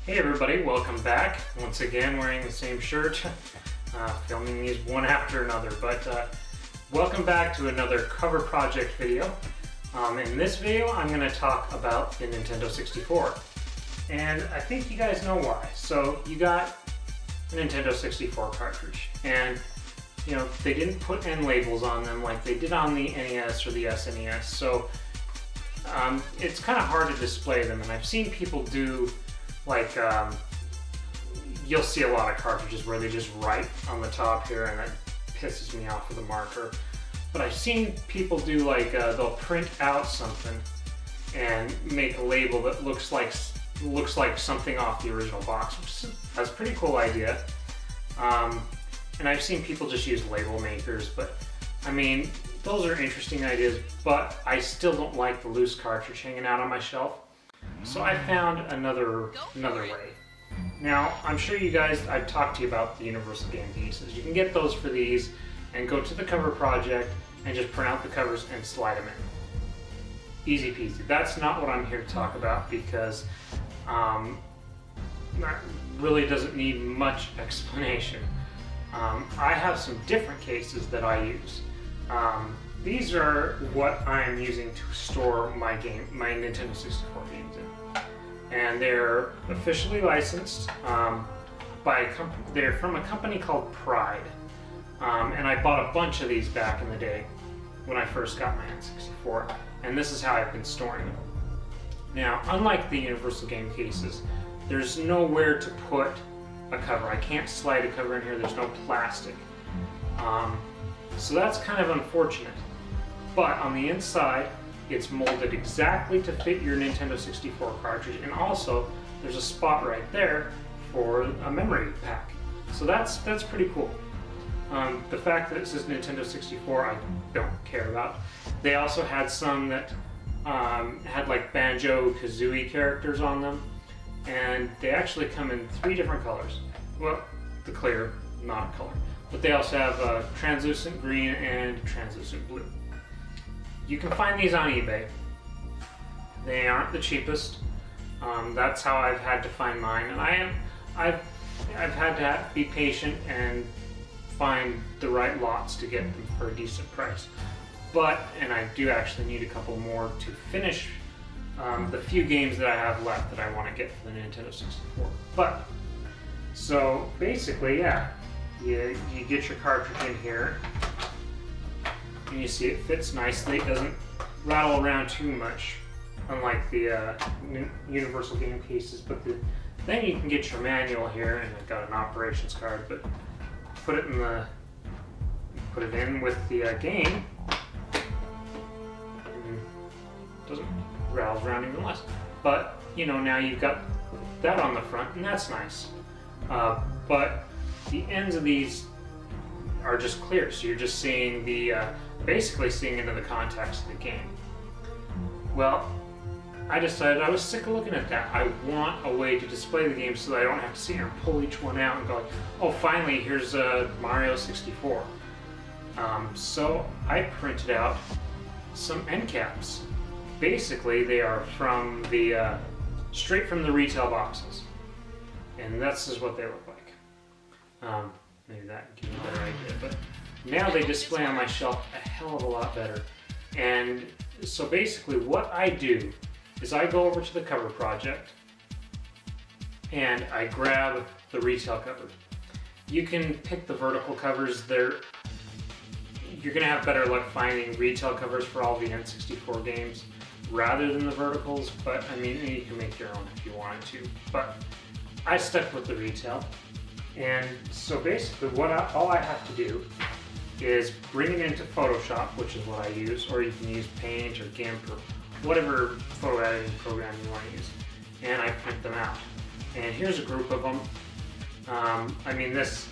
Hey everybody, welcome back. Once again wearing the same shirt, filming these one after another, but welcome back to another cover project video. In this video I'm going to talk about the Nintendo 64, and I think you guys know why. So you got a Nintendo 64 cartridge, and you know, they didn't put end labels on them like they did on the NES or the SNES, so it's kind of hard to display them, and I've seen people do like, you'll see a lot of cartridges where they just write on the top here, and that pisses me off with a marker. But I've seen people do like, they'll print out something and make a label that looks like something off the original box, which is a pretty cool idea. And I've seen people just use label makers, but I mean, those are interesting ideas, but I still don't like the loose cartridge hanging out on my shelf. So I found another way. Now, I'm sure you guys, I've talked to you about the Universal Game pieces. You can get those for these and go to the cover project and just print out the covers and slide them in. Easy peasy. That's not what I'm here to talk about because that really doesn't need much explanation. I have some different cases that I use. These are what I am using to store my Nintendo 64 games in. And they're officially licensed by a company. They're from a company called Pride. And I bought a bunch of these back in the day when I first got my N64. And this is how I've been storing them. Now, unlike the Universal Game cases, there's nowhere to put a cover. I can't slide a cover in here. There's no plastic. So that's kind of unfortunate. But on the inside, it's molded exactly to fit your Nintendo 64 cartridge, and also there's a spot right there for a memory pack. So that's pretty cool. The fact that it says Nintendo 64, I don't care about. They also had some that had like Banjo-Kazooie characters on them, and they actually come in 3 different colors. Well, the clear, not color. But they also have translucent green and translucent blue. You can find these on eBay. They aren't the cheapest. That's how I've had to find mine, and I've had to be patient and find the right lots to get them for a decent price. And I do actually need a couple more to finish the few games that I have left that I want to get for the Nintendo 64. So basically, yeah, you get your cartridge in here, and you see it fits nicely. It doesn't rattle around too much, unlike the Universal Game cases. But then you can get your manual here, and I've got an operations card. But put it in with the game, and it doesn't rattle around even less. But you know, now you've got that on the front, and that's nice. But the ends of these are just clear, so you're just seeing basically seeing into the context of the game. Well, I decided I was sick of looking at that. I want a way to display the game so that I don't have to sit here and pull each one out and go, oh, finally, here's Mario 64. So I printed out some end caps. Basically, they are from straight from the retail boxes, and this is what they look like. Maybe that gives you a better idea, but now they display on my shelf a hell of a lot better. And so basically what I do is I go over to the cover project and I grab the retail covers. You can pick the vertical covers. You're gonna have better luck finding retail covers for all the N64 games rather than the verticals, but I mean, you can make your own if you wanted to. But I stuck with the retail. And so basically all I have to do is bring it into Photoshop, which is what I use, or you can use Paint or GIMP or whatever photo editing program you want to use, and I print them out. And here's a group of them. I mean, this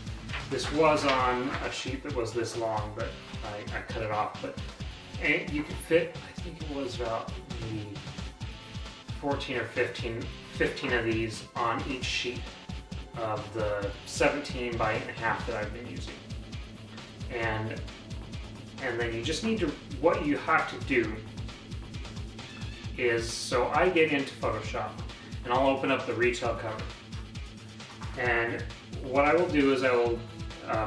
was on a sheet that was this long, but I cut it off. And you could fit, I think it was about maybe 14 or 15 of these on each sheet of the 17 by 8.5 that I've been using. And then you just need to, what you have to do is, so I get into Photoshop and I'll open up the retail cover. And what I will do is I will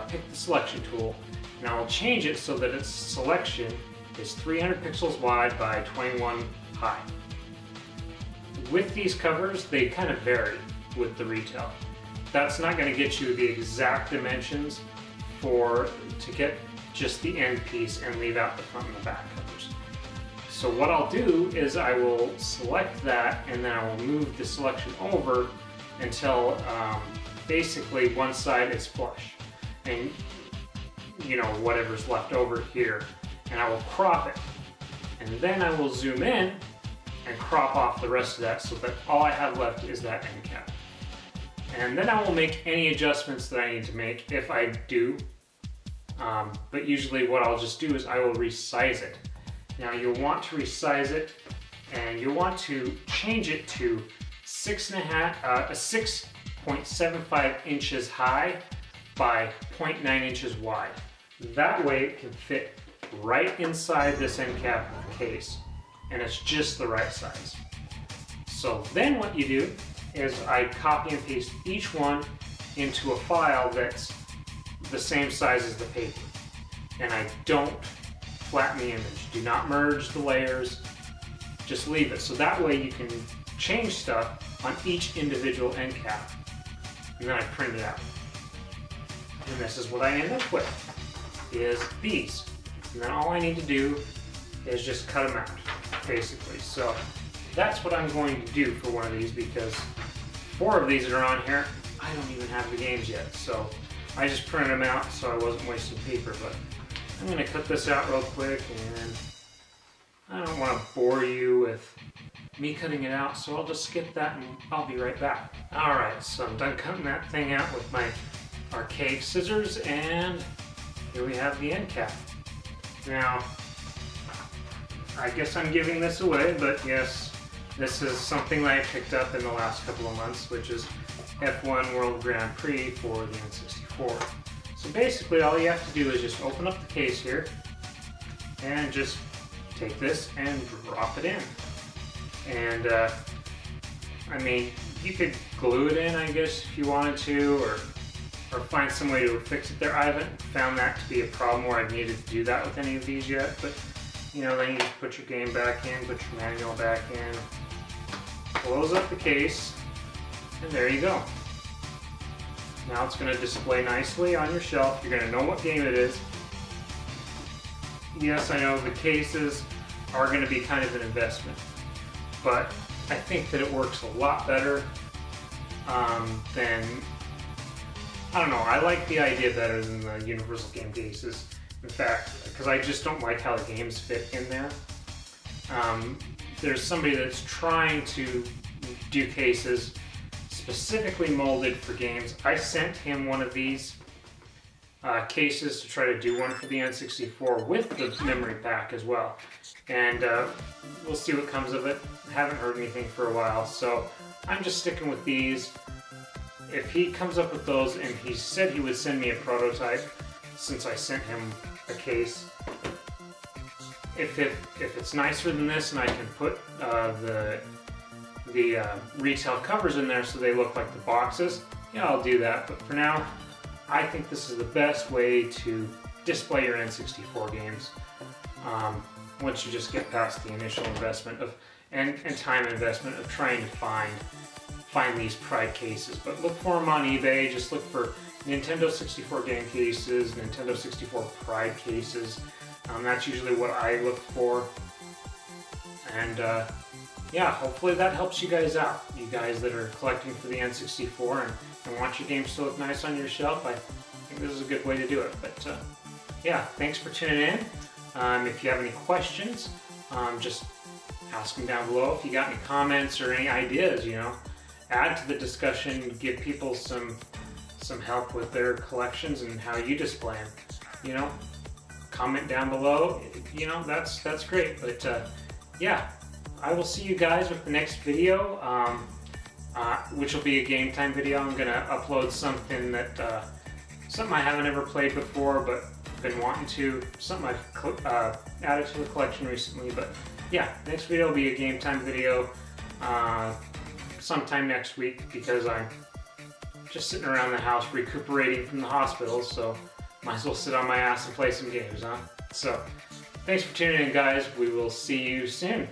pick the selection tool, and I will change it so that its selection is 300 pixels wide by 21 high. With these covers, they kind of vary with the retail. That's not going to get you the exact dimensions to get just the end piece and leave out the front and the back covers. So what I'll do is I will select that, and then I will move the selection over until basically one side is flush, and you know, whatever's left over here, and I will crop it, and then I will zoom in and crop off the rest of that so that all I have left is that end cap. And then I will make any adjustments that I need to make if I do, but usually what I'll just do is I will resize it. Now you'll want to resize it, and you'll want to change it to 6.75 inches high by 0.9 inches wide. That way it can fit right inside this end cap case, and it's just the right size. So then what you do is I copy and paste each one into a file that's the same size as the paper. And I don't flatten the image. Do not merge the layers, just leave it. So that way you can change stuff on each individual end cap. And then I print it out. And this is what I end up with, is these. And then all I need to do is just cut them out, basically. So that's what I'm going to do for one of these, because 4 of these that are on here, I don't even have the games yet. So I just printed them out so I wasn't wasting paper. But I'm going to cut this out real quick, and I don't want to bore you with me cutting it out, so I'll just skip that and I'll be right back. Alright, so I'm done cutting that thing out with my archaic scissors, and here we have the end cap. Now, I guess I'm giving this away, but yes, this is something that I picked up in the last couple of months, which is F1 World Grand Prix for the N64. So basically all you have to do is just open up the case here and just take this and drop it in. And I mean, you could glue it in, I guess, if you wanted to, or find some way to fix it there. I haven't found that to be a problem where I've needed to do that with any of these yet, but you know, then you just put your game back in, put your manual back in, close up the case, and there you go. Now it's going to display nicely on your shelf. You're going to know what game it is. Yes, I know the cases are going to be kind of an investment, but I think that it works a lot better than, I don't know, I like the idea better than the universal game cases. In fact, because I just don't like how the games fit in there. There's somebody that's trying to do cases specifically molded for games. I sent him one of these cases to try to do one for the N64 with the memory pack as well. And we'll see what comes of it. I haven't heard anything for a while, so I'm just sticking with these. If he comes up with those, and he said he would send me a prototype since I sent him a case. If it's nicer than this and I can put the retail covers in there so they look like the boxes, yeah, I'll do that. But for now, I think this is the best way to display your N64 games once you just get past the initial investment and time investment of trying to find these Pride cases. But look for them on eBay. Just look for Nintendo 64 game cases, Nintendo 64 Pride cases. That's usually what I look for. And yeah, hopefully that helps you guys out. You guys that are collecting for the N64 and want your games to look nice on your shelf, I think this is a good way to do it. But yeah, thanks for tuning in. If you have any questions, just ask them down below. If you got any comments or any ideas, you know, add to the discussion, give people some help with their collections and how you display them. You know, comment down below. You know, that's great. But yeah, I will see you guys with the next video, which will be a game time video. I'm gonna upload something that something I haven't ever played before, but been wanting to. Something I've added to the collection recently. But yeah, next video will be a game time video sometime next week, because I'm just sitting around the house recuperating from the hospital, so might as well sit on my ass and play some games, huh? So, thanks for tuning in, guys. We will see you soon.